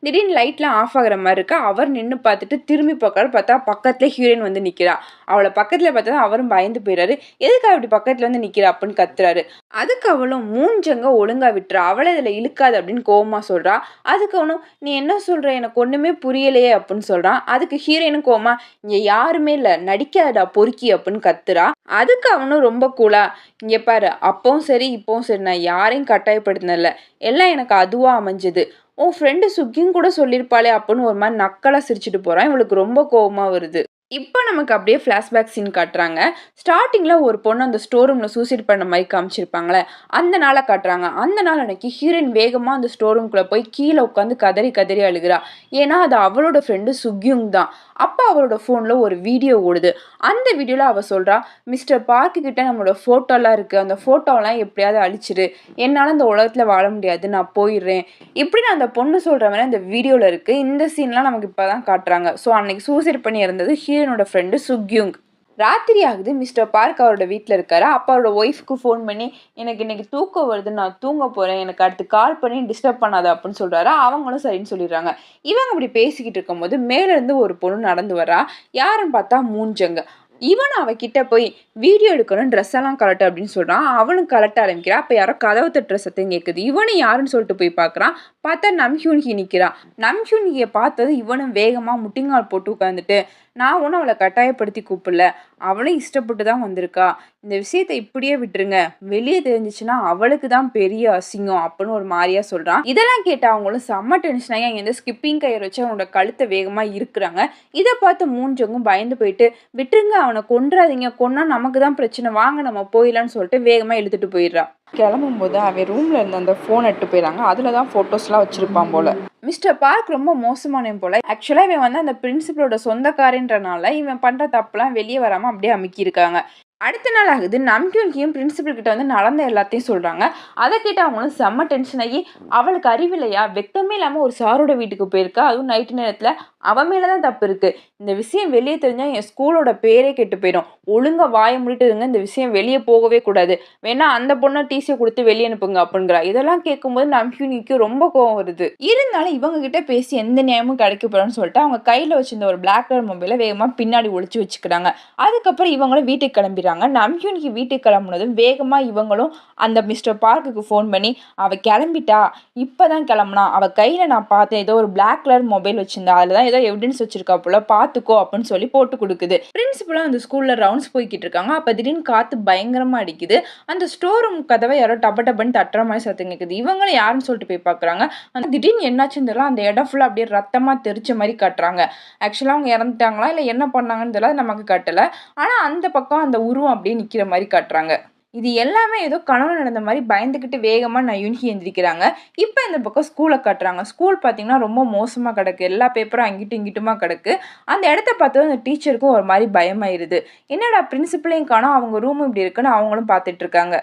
திடீர்னு லைட்லாம் ஆஃப் ஆகுற மாரி இருக்கு. அவர் நின்னு பார்த்துட்டு திரும்பி பார்க்குறாரு. பார்த்தா பக்கத்திலே ஹீரோயின் வந்து நிக்கிறா. அவள பக்கத்தில பார்த்தா அவரும் பயந்து போயிறாரு. "எதுக்கு அப்படி பக்கத்தில வந்து நிக்கிறா?" அப்படின்னு கத்துறாரு. அதுக்கு அவளும், "மூஞ்சங்க ஒழுங்கா விட்டுறா. அவள இதுல இழுக்காத" அப்படின்னு கோவமா சொல்றா. அதுக்கு அவனும், "நீ என்ன சொல்ற? எனக்கு ஒண்ணுமே புரியலையே" அப்படின்னு சொல்றான். அதுக்கு ஹீரோயினும் கோவமா, "இங்க யாருமே இல்ல. நடிக்காதடா பொறுக்கி" அப்படின்னு கத்துறா. அதுக்கு அவனும் ரொம்ப கூலா, "இங்க பாரு அப்பவும் சரி, இப்பவும் சரி நான் யாரையும் கட்டாயப்படுத்தினதில்ல. எல்லாம் எனக்கு அதுவா அமைஞ்சது. உன் ஃப்ரெண்டு சுக்கியும் கூட சொல்லியிருப்பாளே" அப்படின்னு ஒரு மாரி நக்கலா சிரிச்சுட்டு போறான். இவளுக்கு ரொம்ப கோவமா வருது. இப்ப நமக்கு அப்படியே ஃபிளாஷ்பேக் சீன் காட்டுறாங்க. ஸ்டார்ட்டிங்ல ஒரு பொண்ணு அந்த ஸ்டோர் ரூம்ல சூசைட் பண்ண மாரி காமிச்சிருப்பாங்கல்ல, அந்த நாள காட்டுறாங்க. அந்த நாள் அன்னைக்கு ஹீரோயின் வேகமா அந்த ஸ்டோர் ரூம்குள்ள போய் கீழ உட்காந்து கதறி கதறி அழுகுறா. ஏன்னா அது அவளோட ஃப்ரெண்டு சுக்யுங் தான். அப்ப அவளோட ஃபோன்ல ஒரு வீடியோ ஓடுது. அந்த வீடியோல அவ சொல்றா, "மிஸ்டர் பார்க் கிட்ட நம்மளோட ஃபோட்டோலாம் இருக்கு. அந்த ஃபோட்டோலாம் எப்படியாவது அழிச்சிரு. என்னால இந்த உலகத்துல வாழ முடியாது. நான் போயிர்றேன்." இப்படின்னு அந்த பொண்ணு சொல்ற மாரி அந்த வீடியோல இருக்கு. இந்த சீன்லாம் நமக்கு இப்ப தான் காட்டுறாங்க. ஸோ அன்னைக்கு சூசைட் பண்ணி இறந்தது ஹீரோயினோட ஃப்ரெண்டு சுக்யுங். ராத்திரி ஆகுது. மிஸ்டர் பார்க் அவரோட வீட்ல இருக்காரு. அப்ப அவரோட ஒய்ஃப்க்கு ஃபோன் பண்ணி, "எனக்கு இன்னைக்கு தூக்கம் வருது. நான் தூங்க போறேன். எனக்கு அடுத்து கால் பண்ணி டிஸ்டர்ப் பண்ணாத" அப்படின்னு சொல்றாரு. அவங்களும் சரின்னு சொல்லிடுறாங்க. இவங்க இப்படி பேசிக்கிட்டு இருக்கும்போது மேல இருந்து ஒரு பொண்ணு நடந்து வரா. யாருன்னு பார்த்தா மூஞ்சங்க. இவன் அவகிட்ட போய் வீடியோ எடுக்கணும் ட்ரெஸ் எல்லாம் கலட்டு அப்படின்னு சொல்றான். அவளும் கலட்ட ஆரம்பிக்கிறா. அப்ப யாரோ கதவு தட்டுற சத்தம் கேட்குது. இவனும் யாருன்னு சொல்லிட்டு போய் பார்க்கறான். பார்த்தா நம்ஹ்யூன்ஹி நிக்கிறா. நம்ஹ்யூன்ஹிய பார்த்ததும் இவனும் வேகமா முட்டிங்கால் போட்டு உட்கார்ந்துட்டு, "நான் ஒண்ணும் அவள கட்டாயப்படுத்தி கூப்பிடல. அவளும் இஷ்டப்பட்டு தான் வந்திருக்கா. இந்த விஷயத்த இப்படியே விட்டுருங்க. வெளிய தெரிஞ்சுச்சுன்னா அவளுக்கு தான் பெரிய அசிங்கம்" அப்படின்னு ஒரு மாரியா சொல்றான். இதெல்லாம் கேட்டு அவங்களும் செம்ம டென்ஷன் ஆகி அங்கேருந்து ஸ்கிப்பிங் கயிறு வச்சு அவனோட கழுத்த வேகமா இறுக்குறாங்க. இத பார்த்து மூஞ்சவங்க பயந்து போயிட்டு, "விட்டுருங்க அவன கொன்றாதீங்க. கொன்னா நமக்கு தான் பிரச்சனை. வாங்க நம்ம போயிடலாம்னு" சொல்லிட்டு வேகமா இழுத்துட்டு போயிடுறா. கிளம்பும்போது அவன் ரூம்ல இருந்த அந்த ஃபோன் எடுத்து போயிறாங்க. அதுல தான் ஃபோட்டோஸ்லாம் வச்சிருப்பான் போல. மிஸ்டர் பார்க் ரொம்ப மோசமானவன் போல. ஆக்சுவலா இவன் வந்து அந்த பிரின்சிபலோட சொந்தக்காரன்றனால இவன் பண்ற தப்புலாம் வெளிய வராம அப்படியே அமுக்கியிருக்காங்க. அடுத்த நாள் ஆகுது. நம்கியும் பிரின்சிபல் கிட்ட வந்து நடந்த எல்லாத்தையும் சொல்றாங்க. அதை கேட்டு அவங்களும் செம்ம டென்ஷன் ஆகி, அவளுக்கு அறிவில்லையா, வெக்கமே இல்லாம ஒரு சாரோட வீட்டுக்கு போயிருக்கா, அதுவும் நைட்டு நேரத்துல, அவன் மேலதான் தப்பு இருக்கு. இந்த விஷயம் வெளியே தெரிஞ்சா என் ஸ்கூலோட பேரே கெட்டு போயிடும். ஒழுங்கா வாயை மூடிட்டு இருங்க, இந்த விஷயம் வெளியே போகவே கூடாது. வேணா அந்த பொண்ணை டிசி கொடுத்து வெளியே அனுப்புங்க அப்படிங்கிறா. இதெல்லாம் கேட்கும்போது நம்கியூனிக்கு ரொம்ப கோவம் வருது. இருந்தாலும் இவங்க கிட்ட பேசி எந்த நியாயமும் கிடைக்க போறோம்னு சொல்லிட்டு அவங்க கையில வச்சிருந்த ஒரு பிளாக் கலர் மொபைலை வேகமா பின்னாடி ஒளிச்சு வச்சுக்கிறாங்க. அதுக்கப்புறம் இவங்களும் வீட்டுக்கு கிளம்பிடுறாங்க. நம்கியூனிக்கு வீட்டுக்கு கிளம்புனதும் வேகமா இவங்களும் அந்த மிஸ்டர் பார்க்குக்கு ஃபோன் பண்ணி, அவ கிளம்பிட்டா, இப்பதான் கிளம்புனா, அவ கையில நான் பார்த்தேன், ஏதோ ஒரு பிளாக் கலர் மொபைல் வச்சிருந்தா, அதுலதான் ஏதோ எவிடன்ஸ் வச்சிருக்கா போல, பாத்துக்கோ அப்படின்னு சொல்லி போட்டு கொடுக்குது. பிரின்சிபலும் அந்த ஸ்கூல்ல ரவுண்ட்ஸ் போய்கிட்டு இருக்காங்க. அப்ப திடீர்னு காத்து பயங்கரமா அடிக்குது. அந்த ஸ்டோர் ரூம் கதவை யாரோ டப டபன்னு தட்டுற மாதிரி சத்தம் கேட்குது. இவங்களும் யாருன்னு சொல்லிட்டு போய் பாக்குறாங்க. அந்த திடீர்னு என்னாச்சுன்னு தெரியல, அந்த இடம் ஃபுல்லா அப்படியே ரத்தமா தெரிச்ச மாதிரி காட்டுறாங்க. ஆக்சுவலா அவங்க இறந்துட்டாங்களா இல்ல என்ன பண்ணாங்கன்னு தெரியல, நமக்கு காட்டல. ஆனா அந்த பக்கம் அந்த உருவம் அப்படியே நிக்கிற மாதிரி காட்டுறாங்க. இது எல்லாமே ஏதோ கனவு நடந்த மாதிரி பயந்துக்கிட்டு வேகமா யுன்ஹி எந்திரிக்கிறாங்க. இப்போ இந்த பக்கம் ஸ்கூலை காட்டுறாங்க. ஸ்கூல் பார்த்தீங்கன்னா ரொம்ப மோசமாக கிடக்கு. எல்லா பேப்பரும் அங்கிட்டும் இங்கிட்டுமா கிடக்கு. அந்த இடத்த பார்த்து அந்த டீச்சருக்கும் ஒரு மாதிரி பயமாயிருது. என்னடா பிரின்சிபலையும் காணோம், அவங்க ரூம் இப்படி இருக்குன்னு அவங்களும் பார்த்துட்டு இருக்காங்க.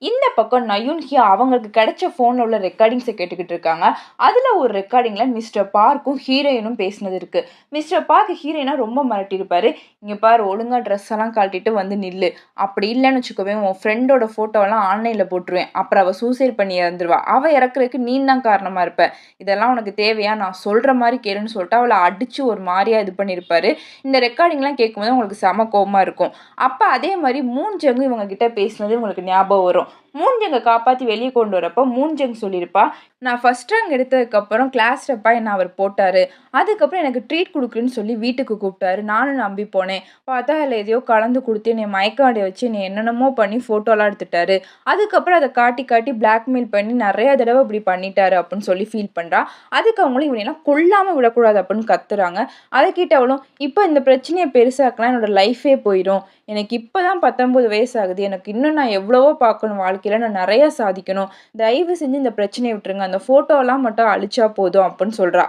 இந்த பக்கம் யுன்ஹி அவங்களுக்கு கிடைச்ச ஃபோனில் உள்ள ரெக்கார்டிங்ஸை கேட்டுக்கிட்டு இருக்காங்க. அதில் ஒரு ரெக்கார்டிங்கில் மிஸ்டர் பார்க்கும் ஹீரோயினும் பேசினது இருக்கு. மிஸ்டர் பார்க் ஹீரோயினா ரொம்ப மிரட்டியிருப்பாரு. இங்கே பாரு, ஒழுங்கா ட்ரெஸ் எல்லாம் கழட்டிட்டு வந்து நில்லு, அப்படி இல்லைன்னு வச்சுக்கோவே உன் ஃப்ரெண்டோட ஃபோட்டோவெல்லாம் ஆன்லைனில் போட்டுருவேன், அப்புறம் அவள் சூசைட் பண்ணி இறந்துருவா, அவள் இறக்குறதுக்கு நீ தான் காரணமாக இருப்ப, இதெல்லாம் உனக்கு தேவையா, நான் சொல்கிற மாதிரி கேளுன்னு சொல்லிட்டு அவளை அடித்து ஒரு மாதிரியாக இது பண்ணியிருப்பாரு. இந்த ரெக்கார்டிங்லாம் கேட்கும்போது உங்களுக்கு செம கோவமாக இருக்கும். அப்போ அதே மாதிரி மூன்ஜங் இவங்க கிட்ட பேசினது உங்களுக்கு ஞாபகம் வரும். மூன்ஜங்கை காப்பாற்றி வெளியே கொண்டு வரப்போ மூன்ஜங் சொல்லியிருப்பா, நான் ஃபர்ஸ்ட் ரேங்க் எடுத்ததுக்கப்புறம் கிளாஸ் ரெப்பா என்ன அவர் போட்டார், அதுக்கப்புறம் எனக்கு ட்ரீட் கொடுக்குறேன்னு சொல்லி வீட்டுக்கு கூப்பிட்டாரு, நானும் நம்பி போனேன், பார்த்தா அதில் எதையோ கலந்து கொடுத்து என்னை மயக்காடை வச்சு என்னை என்னென்னமோ பண்ணி ஃபோட்டோலாம் எடுத்துட்டாரு, அதுக்கப்புறம் அதை காட்டி காட்டி பிளாக்மெயில் பண்ணி நிறைய தடவை இப்படி பண்ணிட்டாரு அப்படின்னு சொல்லி ஃபீல் பண்ணுறா. அதுக்கு அவங்களும் இவனெல்லாம் கொல்லாமல் விடக்கூடாது அப்படின்னு கத்துறாங்க. அதை கிட்ட அவளும், இப்போ இந்த பிரச்சனையை பெருசாக்கலாம் என்னோட லைஃபே போயிடும், எனக்கு இப்போ தான் 19 வயசு ஆகுது, எனக்கு இன்னும் நான் எவ்வளவோ பார்க்கணும் வாழ்க்கையில், நான் நிறையா சாதிக்கணும், தயவு செஞ்சு இந்த பிரச்சனையை விட்டுருங்க, அந்த ஃபோட்டோலாம் மட்டும் அழிச்சா போதும் அப்படின்னு சொல்கிறா.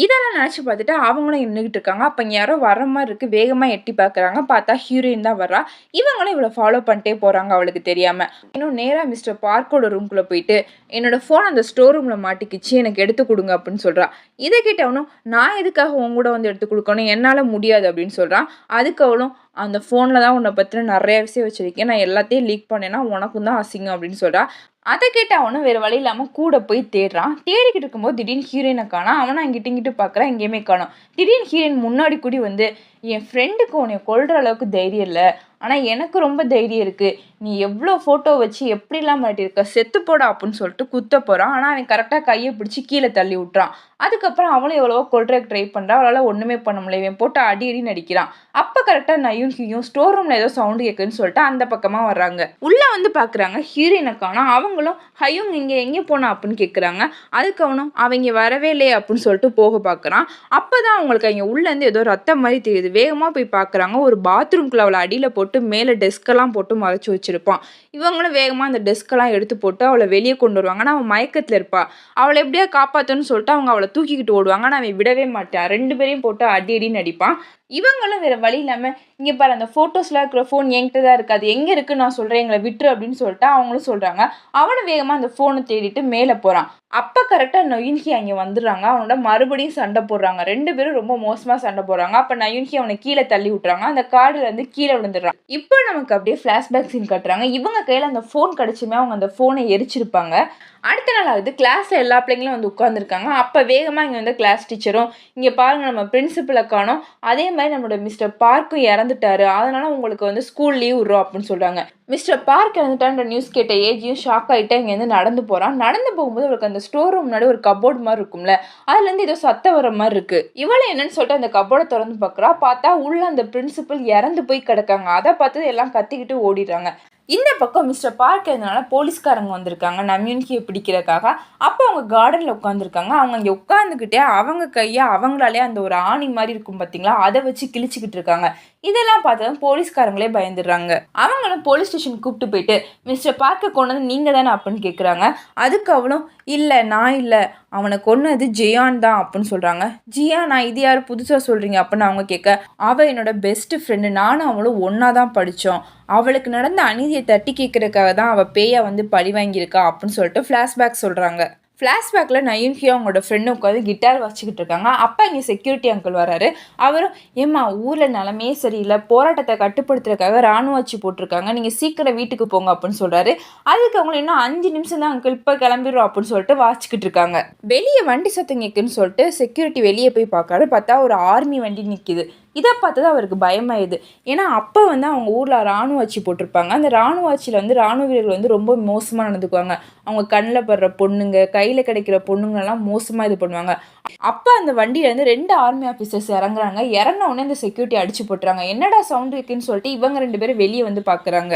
இதெல்லாம் நினச்சி பார்த்துட்டு அவங்களும் நின்றுக்கிட்டு இருக்காங்க. அப்போ இங்கே யாரோ வர மாதிரி இருக்குது. வேகமாக எட்டி பார்க்குறாங்க. பார்த்தா ஹீரோயின் தான் வர்றா. இவங்களும் இவளை ஃபாலோ பண்ணிட்டே போகிறாங்க அவளுக்கு தெரியாமல். இன்னும் நேராக மிஸ்டர் பார்க்கோட ரூம்குள்ளே போயிட்டு, என்னோடய ஃபோன் அந்த ஸ்டோர் ரூமில் மாட்டிக்கிச்சு, எனக்கு எடுத்து கொடுங்க அப்படின்னு சொல்கிறா. இதை கேட்டவனும், நான் எதுக்காக உங்க கூட வந்து எடுத்து கொடுக்கணும், என்னால் முடியாது அப்படின்னு சொல்கிறான். அதுக்கு அவளும், அந்த ஃபோனில் தான் உன்னை பற்றின நிறைய விஷயம் வச்சுருக்கேன், நான் எல்லாத்தையும் லீக் பண்ணேன்னா உனக்கும் தான் அசிங்கம் அப்படின்னு சொல்கிறா. அதை கேட்டு அவனும் வேறு வழி இல்லாமல் கூட போய் தேடுறான். தேடிக்கிட்டு இருக்கும்போது திடீர்னு ஹீரோயினை காணோம். அவனும் அங்கிட்டு இங்கிட்டு பார்க்குறான், எங்கேயுமே காணோம். திடீர்னு ஹீரோயின் முன்னாடி கூடி வந்து, என் ஃப்ரெண்டுக்கு உன்னை கொல்ற அளவுக்கு தைரியம் இல்லை, ஆனால் எனக்கு ரொம்ப தைரியம் இருக்குது, நீ எவ்வளோ ஃபோட்டோ வச்சு எப்படிலாம் மாட்டியிருக்க, செத்து போடா அப்படின்னு சொல்லிட்டு குத்த போகிறான். ஆனால் அவன் கரெக்டாக கையை பிடிச்சி கீழே தள்ளி விட்டுறான். அதுக்கப்புறம் அவளும் எவ்வளவோ கொல்றதுக்கு ட்ரை பண்ணுறான். அவளால் ஒன்றுமே பண்ண முடியல. இவன் போட்டு அடி அடி நடிக்கிறான். அப்போ கரெக்டாக யுன்ஹியும் ஸ்டோர் ரூமில் ஏதோ சவுண்டு கேட்குன்னு சொல்லிட்டு அந்த பக்கமாக வர்றாங்க. உள்ளே வந்து பார்க்குறாங்க, ஹீரோயினை காணோம். அவங்களும், ஹையுங் இங்கே எங்கே போனா அப்படின்னு கேட்குறாங்க. அதுக்கு அவனும், அவங்க வரவே இல்லையே அப்படின்னு சொல்லிட்டு போக பார்க்குறான். அப்போ தான் அவங்களுக்கு அங்கே உள்ளேருந்து ஏதோ ரத்தம் மாதிரி தெரியுது. வேகமாக போய் பார்க்குறாங்க. ஒரு பாத்ரூம்குள்ள அவளை அடியில் போட்டு மேலே டெஸ்கெல்லாம் போட்டு மறைச்சி வச்சிருப்பான். இவங்களும் வேகமாக அந்த டெஸ்கெல்லாம் எடுத்து போட்டு அவளை வெளியே கொண்டு வருவாங்க. ஆனால் அவன் மயக்கத்தில் இருப்பா. அவளை எப்படியா காப்பாற்றணும்னு சொல்லிட்டு அவங்க அவளை தூக்கிக்கிட்டு ஓடுவாங்க. ஆனால் அவன் விடவே மாட்டான். 2 பேரையும் போட்டு அடி அடின்னு அடிப்பான். இவங்களும் வேறு வழி இல்லாமல், இங்கே பாரு, அந்த ஃபோட்டோஸில் இருக்கிற ஃபோன் என்கிட்ட தான் இருக்குது, அது எங்கே இருக்குன்னு நான் சொல்கிறேன், எங்களை விட்டுரு அப்படின்னு சொல்லிட்டு அவங்களும் சொல்கிறாங்க. அவனும் வேகமாக அந்த ஃபோனை தேடிட்டு மேலே போகிறான். அப்போ கரெக்டாக யுன்ஹி அங்கே வந்துடுறாங்க. அவனோட மறுபடியும் சண்டை போடுறாங்க. 2 பேரும் ரொம்ப மோசமாக சண்டை போடுறாங்க. அப்போ யுன்ஹி அவனை கீழே தள்ளி விட்டுறாங்க. அந்த கார்டுலேருந்து கீழே விழுந்துடுறான். இப்போ நமக்கு அப்படியே ஃப்ளாஷ்பேக் சீன் கட்டுறாங்க. இவங்க கையில் அந்த ஃபோன் கிடச்சுமே அவங்க அந்த ஃபோனை எரிச்சிருப்பாங்க. அடுத்த நாள் ஆகுது. கிளாஸில் எல்லா பிள்ளைங்களும் வந்து உட்காந்துருக்காங்க. அப்போ வேகமாக இங்கே வந்து கிளாஸ் டீச்சரும், இங்கே பாருங்கள் நம்ம பிரின்சிபலை காணோம், அதே மாதிரி நம்மளோட மிஸ்டர் பார்க்கும் இறந்துட்டாரு, அதனால் உங்களுக்கு வந்து ஸ்கூல் லீவ் விட்றோம் அப்படின்னு சொல்கிறாங்க. மிஸ்டர் பார்க் இறந்துட்டான்ற நியூஸ் கேட்ட ஏஜியும் ஷாக் ஆகிட்டு இங்கேருந்து நடந்து போகிறான். நடந்து போகும்போது அவளுக்கு அந்த ஸ்டோர் ரூம் முன்னாடி ஒரு கபோர்டு மாதிரி இருக்கும்ல, அதுலேருந்து ஏதோ சத்தம் வர மாதிரி இருக்குது. இவளை என்னன்னு சொல்லிட்டு அந்த கபோர்டை திறந்து பார்க்குறா. பார்த்தா உள்ள அந்த பிரின்சிபல் இறந்து போய் கிடக்காங்க. அதை பார்த்து எல்லாம் கத்திக்கிட்டு ஓடிடுறாங்க. இந்த பக்கம் மிஸ்டர் பார்க் இருந்தனால போலீஸ்காரங்க வந்திருக்காங்க யுன்ஹியை பிடிக்கிறதுக்காக. அப்போ அவங்க கார்டனில் உட்காந்துருக்காங்க. அவங்க இங்கே உட்காந்துக்கிட்டே அவங்க கையை அவங்களாலே அந்த ஒரு ஆணி மாதிரி இருக்கும் பார்த்தீங்களா, அதை வச்சு கிழிச்சிக்கிட்டு இருக்காங்க. இதெல்லாம் பார்த்ததும் போலீஸ்காரங்களே பயந்துடுறாங்க. அவங்களும் போலீஸ் ஸ்டேஷன் கூப்பிட்டு போயிட்டு மிஸ்டர் பார்க்க கொண்டது நீங்க தானே அப்படின்னு கேட்குறாங்க. அதுக்கு அவளும் இல்லை நான் இல்லை, அவனை கொன்னது ஜியான் தான் அப்படின்னு சொல்கிறாங்க. ஜியானா, இது யார் புதுசாக சொல்கிறீங்க அப்படின்னு அவங்க கேட்க, அவள் என்னோட பெஸ்ட் ஃப்ரெண்டு, நானும் அவளும் ஒன்றா தான் படித்தோம், அவளுக்கு நடந்த அநீதியை தட்டி கேட்கறதுக்காக தான் அவள் பேயை வந்து பழி வாங்கியிருக்கா அப்படின்னு சொல்லிட்டு ஃப்ளாஷ்பேக் சொல்கிறாங்க. ஃப்ளாஷ்பேக்கில் நயுன்ஹியா அவங்களோட ஃப்ரெண்டு உட்காந்து கிட்டார் வச்சுக்கிட்டு இருக்காங்க. அப்போ இங்கே செக்யூரிட்டி அங்கிள் வராரு. அவரும், ஏம்மா ஊரில் நிலமே சரியில்லை, போராட்டத்தை கட்டுப்படுத்துறதுக்காக ராணுவ வச்சு போட்டிருக்காங்க, நீங்கள் சீக்கிரம் வீட்டுக்கு போங்க அப்படின்னு சொல்கிறாரு. அதுக்கு அவங்க இன்னும் 5 நிமிஷம் தான் அங்கிள், இப்போ கிளம்பிடுறோம் அப்படின்னு சொல்லிட்டு வாச்சிக்கிட்டு இருக்காங்க. வெளியே வண்டி சத்தம் கேட்குன்னு சொல்லிட்டு செக்யூரிட்டி வெளியே போய் பார்க்காரு. பார்த்தா ஒரு ஆர்மி வண்டி நிற்கிது. இதை பார்த்தது அவருக்கு பயமாயிடுது. ஏன்னா அப்போ வந்து அவங்க ஊரில் ராணுவ ஆட்சி போட்டிருப்பாங்க. அந்த ராணுவ ஆட்சியில் வந்து ராணுவ வீரர்கள் வந்து ரொம்ப மோசமாக நடந்துக்குவாங்க. அவங்க கண்ணில் படுற பொண்ணுங்க, கையில் கிடைக்கிற பொண்ணுங்கெல்லாம் மோசமாக இது பண்ணுவாங்க. அப்போ அந்த வண்டியிலேருந்து 2 ஆர்மி ஆஃபீஸர்ஸ் இறங்குறாங்க. இறங்கின உடனே இந்த செக்யூரிட்டி அடிச்சு போட்டுறாங்க. என்னடா சவுண்டு இருக்குன்னு சொல்லிட்டு இவங்க 2 பேரும் வெளியே வந்து பார்க்குறாங்க.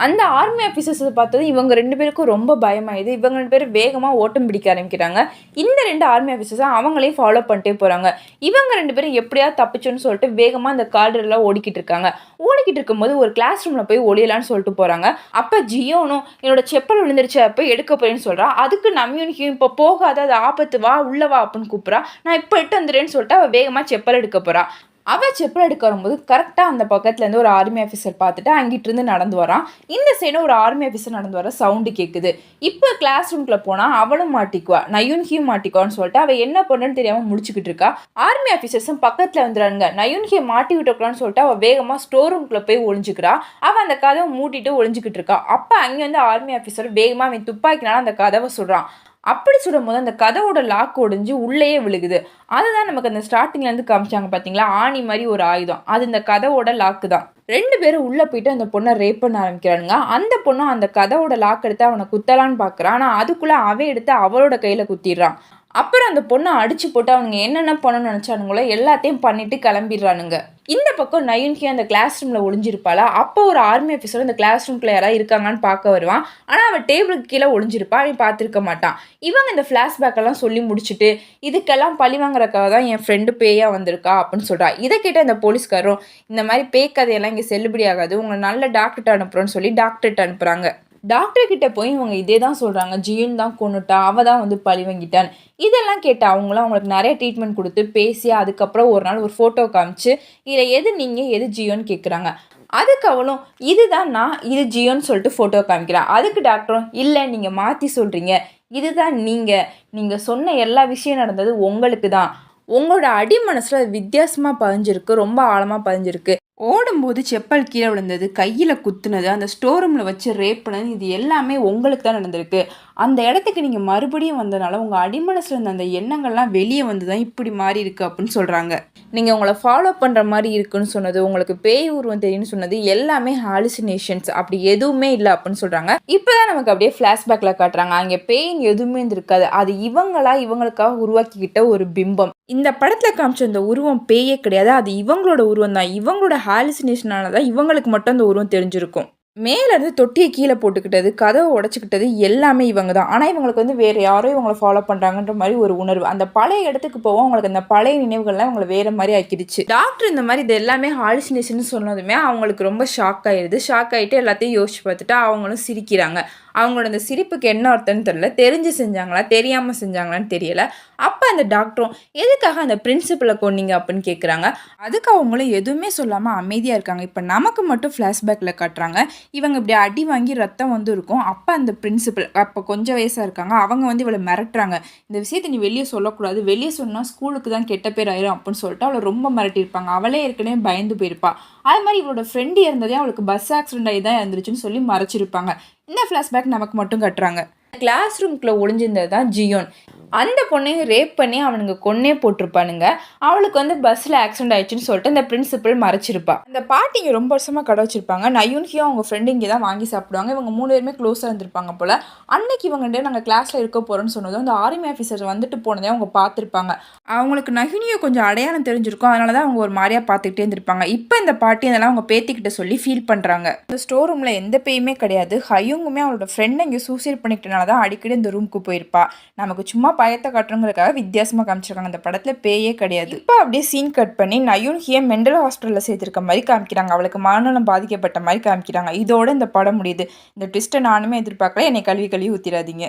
அந்த ஆர்மி ஆஃபீஸர்ஸை பார்த்தது இவங்க 2 பேருக்கும் ரொம்ப பயமாயிது. இவங்க 2 பேரும் வேகமாக ஓட்டம் பிடிக்க ஆரம்பிக்கிறாங்க. இந்த 2 ஆர்மி ஆஃபீஸர்ஸும் அவங்களையும் ஃபாலோ பண்ணிட்டே போகிறாங்க. இவங்க 2 பேரும் எப்படியாவது தப்பிச்சோன்னு சொல்லிட்டு வேகமாக அந்த கார்டர்லாம் ஓடிக்கிட்டு இருக்காங்க. ஓடிக்கிட்டு இருக்கும்போது ஒரு கிளாஸ் ரூமில் போய் ஒளியலான்னு சொல்லிட்டு போகிறாங்க. அப்போ ஜியோனும் என்னோட செப்பல் விழுந்துருச்சு, அப்போ எடுக்க போறேன்னு சொல்கிறா. அதுக்கு நம்யூனிக்கும் இப்போ போகாத, அது ஆபத்து, வா உள்ள வா அப்படின்னு கூப்பிட்றா. நான் இப்போ எட்டு வந்துடுறேன்னு சொல்லிட்டு அவள் வேகமாக செப்பல் எடுக்க போகிறா. அவள் செப்பல் எடுக்க வரும்போது கரெக்டாக அந்த பக்கத்துலேருந்து ஒரு ஆர்மி ஆஃபீஸர் பார்த்துட்டு அங்கிட்டிருந்து நடந்து வரான். இந்த சைடும் ஒரு ஆர்மி ஆஃபீஸர் நடந்து வர சவுண்டு கேட்குது. இப்போ கிளாஸ் ரூம்குள்ளே போனால் அவளும் மாட்டிக்குவா, நயுன்ஹியும் மாட்டிக்குவான்னு சொல்லிட்டு அவள் என்ன பண்ணுன்னு தெரியாமல் முடிச்சுக்கிட்டு இருக்கா. ஆர்மி ஆஃபீஸர்ஸும் பக்கத்தில் வந்துடுறாங்க. நயுன்ஹியை மாட்டி விட்டுக்கலான்னு சொல்லிட்டு அவள் வேகமாக ஸ்டோர் ரூம்குள்ளே போய் ஒளிஞ்சுக்கிறா. அவள் அந்த கதவை மூட்டிட்டு ஒளிஞ்சிக்கிட்டு இருக்கா. அப்போ அங்கே வந்து ஆர்மி ஆஃபீஸர் வேகமாக அவன் துப்பாக்கினால அந்த கதவை சுடுறான். அப்படி சுடும் போது அந்த கதவோட லாக் ஒடிஞ்சு உள்ளேயே விழுகுது. அதுதான் நமக்கு அந்த ஸ்டார்டிங்லேருந்து காமிச்சாங்க பார்த்தீங்களா, ஆணி மாதிரி ஒரு ஆயுதம், அது இந்த கதவோட லாக்கு தான். 2 பேரும் உள்ளே போயிட்டு அந்த பொண்ணை ரேப் பண்ண ஆரம்பிக்கிறானுங்க. அந்த பொண்ணும் அந்த கதவோட லாக் எடுத்து அவனை குத்தலான்னு பார்க்குறான். ஆனால் அதுக்குள்ளே அவன் எடுத்து அவளோட கையில் குத்திடுறான். அப்புறம் அந்த பொண்ணை அடிச்சு போட்டு அவனுங்க என்னென்ன பண்ணணும்னு நினச்சானுங்களோ எல்லாத்தையும் பண்ணிட்டு கிளம்பிடுறானுங்க. இந்த பக்கம் நயுன்ஹியா அந்த கிளாஸ் ரூமில் ஒளிஞ்சிருப்பாளா. அப்போ ஒரு ஆர்மி ஆஃபீஸர் அந்த கிளாஸ் ரூம்குள்ளே யாராவது இருக்காங்கன்னு பார்க்க வருவான். ஆனால் அவன் டேபிளுக்கு கீழே ஒளிஞ்சிருப்பா, அவன் பார்த்துருக்க மாட்டான். இவங்க இந்த ஃப்ளாஷ்பேக்கெல்லாம் சொல்லி முடிச்சுட்டு இதுக்கெல்லாம் பழி வாங்குறக்காக தான் என் ஃப்ரெண்டு பேயாக வந்திருக்கா அப்படின்னு சொல்கிறா. இதை கேட்ட இந்த போலீஸ்காரரும், இந்த மாதிரி பேய் கதையெல்லாம் இங்கே செல்லுபடி ஆகாது, உங்களை நல்ல டாக்டர்கிட்ட அனுப்புகிறோன்னு சொல்லி டாக்டர்கிட்ட அனுப்புகிறாங்க. டாக்டர் கிட்ட போய் இவங்க இதே தான் சொல்கிறாங்க, ஜியன் தான் கொன்னுட்டா, அவள் தான் வந்து பழி வாங்கிட்டான். இதெல்லாம் கேட்டால் அவங்களாம் அவங்களுக்கு நிறைய ட்ரீட்மெண்ட் கொடுத்து பேசி அதுக்கப்புறம் ஒரு நாள் ஒரு ஃபோட்டோ காமிச்சு இதில் எது நீங்கள் எது ஜியோன்னு கேட்குறாங்க. அதுக்கு அவளும் இதுதான் நான், இது ஜியோன்னு சொல்லிட்டு ஃபோட்டோ காமிக்கிறான். அதுக்கு டாக்டரும், இல்லை நீங்கள் மாற்றி சொல்கிறீங்க, இதுதான் நீங்கள் சொன்ன எல்லா விஷயம் நடந்தது உங்களுக்கு தான், உங்களோட அடி மனசில் வித்தியாசமாக பதிஞ்சிருக்கு, ரொம்ப ஆழமாக பதிஞ்சிருக்கு. ஓடும்போது செப்பல் கீழே விழுந்தது, கையில் குத்துனது, அந்த ஸ்டோர் ரூமில் வச்சு ரேப் பண்ணது, இது எல்லாமே உங்களுக்கு தான் நடந்திருக்கு. அந்த இடத்துக்கு நீங்கள் மறுபடியும் வந்ததுனால உங்கள் அடிமனசில் இருந்த அந்த எண்ணங்கள்லாம் வெளியே வந்து தான் இப்படி மாறி இருக்குது அப்படின்னு சொல்கிறாங்க. நீங்கள் உங்களை ஃபாலோ பண்ணுற மாதிரி இருக்குன்னு சொன்னது, உங்களுக்கு பேய் உருவம் தெரியும்னு சொன்னது எல்லாமே ஹாலுசினேஷன்ஸ், அப்படி எதுவுமே இல்லை அப்படின்னு சொல்கிறாங்க. இப்போ தான் நமக்கு அப்படியே ஃப்ளாஷ்பேக்கில் காட்டுறாங்க, அங்கே பேயின் எதுவுமே இருக்காது, அது இவங்களுக்காக உருவாக்கிக்கிட்ட ஒரு பிம்பம். இந்த படத்தில் காமிச்ச அந்த உருவம் பேயே கிடையாது, அது இவங்களோட உருவம் தான். இவங்களோட ஹாலுசினேஷனால தான் இவங்களுக்கு மட்டும் அந்த உருவம் தெரிஞ்சிருக்கும். மேலேருந்து தொட்டியை கீழே போட்டுக்கிட்டது, கதவை உடச்சிக்கிட்டது எல்லாமே இவங்க தான். ஆனால் இவங்களுக்கு வந்து வேறு யாரோ இவங்களை ஃபாலோ பண்ணுறாங்கன்ற மாதிரி ஒரு உணர்வு. அந்த பழைய இடத்துக்கு போவோம், அவங்களுக்கு அந்த பழைய நினைவுகள்லாம் அவங்களை வேறு மாதிரி ஆக்கிடுச்சு. டாக்டர் இந்த மாதிரி இது எல்லாமே ஹாலுசினேஷன் சொன்னதுமே அவங்களுக்கு ரொம்ப ஷாக் ஆயிடுது. ஷாக் ஆகிட்டு எல்லாத்தையும் யோசிச்சு பார்த்துட்டு அவங்களும் சிரிக்கிறாங்க. அவங்களோட அந்த சிரிப்புக்கு என்ன அர்த்தம்னு தெரியல, தெரிஞ்சு செஞ்சாங்களா தெரியாமல் செஞ்சாங்களான்னு தெரியல. அப்போ அந்த டாக்டரும் எதுக்காக அந்த பிரின்சிபலை கொன்னீங்க அப்படின்னு கேட்குறாங்க. அதுக்கு அவங்களும் எதுவுமே சொல்லாமல் அமைதியாக இருக்காங்க. இப்போ நமக்கு மட்டும் ஃப்ளாஷ்பேக்கில் காட்டுறாங்க, இவங்க இப்படி அடி வாங்கி ரத்தம் வந்து இருக்கும். அப்போ அந்த பிரின்சிபல் அப்போ கொஞ்சம் வயசாக இருக்காங்க, அவங்க வந்து இவளை மிரட்டுறாங்க, இந்த விஷயத்தை நீ வெளியே சொல்லக்கூடாது, வெளியே சொன்னால் ஸ்கூலுக்கு தான் கெட்ட பேர் ஆயிரும் அப்படின்னு சொல்லிட்டு அவளை ரொம்ப மிரட்டியிருப்பாங்க. அவளே ஏற்கனவே பயந்து போயிருப்பா. அது மாதிரி இவளோட ஃப்ரெண்டு இறந்ததே அவளுக்கு பஸ் ஆக்சிடென்ட் ஆகி தான் இறந்துருச்சுன்னு சொல்லி மறைச்சிருப்பாங்க. இந்த ஃப்ளாஷ்பேக் நமக்கு மட்டும் கட்டுறாங்க. கிளாஸ் ரூம்குள்ளே ஒளிஞ்சிருந்தது தான் ஜியோன். அந்த பொண்ணையும் ரேப் பண்ணி அவனுங்க கொன்னே போட்டிருப்பானுங்க. அவளுக்கு வந்து பஸ்ஸில் ஆக்சிடென்ட் ஆயிடுச்சுன்னு சொல்லிட்டு அந்த பிரின்சிபல் மறைச்சிருப்பா. அந்த பாட்டி இங்கே ரொம்ப வருஷமாக கடை வச்சிருப்பாங்க. நயுன்ஹியும் அவங்க ஃப்ரெண்டு இங்கே தான் வாங்கி சாப்பிடுவாங்க. இவங்க 3 பேருமே க்ளோஸாக இருந்திருப்பாங்க போல். அன்னைக்கு இவங்க நாங்கள் கிளாஸில் இருக்க போகிறோன்னு சொன்னதும் அந்த ஆர்மி ஆஃபீஸர் வந்துட்டு போனதே அவங்க பார்த்துருப்பாங்க. அவங்களுக்கு நயுனியோ கொஞ்சம் அடையாளம் தெரிஞ்சிருக்கும், அதனால தான் அவங்க ஒரு மாதிரியாக பார்த்துக்கிட்டே இருந்திருப்பாங்க. இப்போ இந்த பாட்டி அதெல்லாம் அவங்க பேத்திக்கிட்ட சொல்லி ஃபீல் பண்ணுறாங்க. இந்த ஸ்டோர் ரூமில் எந்த பேயுமே கிடையாது, ஹயுங்குமே அவளோட ஃப்ரெண்டை இங்கே சூசைட் பண்ணிக்கிட்டனால தான் அடிக்கடி இந்த ரூமுக்கு போயிருப்பா. நமக்கு சும்மா பயத்தை காட்டுறதுக்காக வித்தியாசமாக காமிச்சிருக்காங்க. அந்த படத்தில் பேயே கிடையாது. இப்போ அப்படியே சீன் கட் பண்ணி நயூன்ஹியை மெண்டல் ஹாஸ்பிட்டலில் சேர்த்திருக்க மாதிரி காமிக்கிறாங்க. அவளுக்கு மனநலம் பாதிக்கப்பட்ட மாதிரி காமிக்கிறாங்க. இதோட இந்த படம் முடியுது. இந்த ட்விஸ்ட்டை நானுமே எதிர்பார்க்கல. என்னை கழுவி கழுவி ஊற்றிடாதீங்க.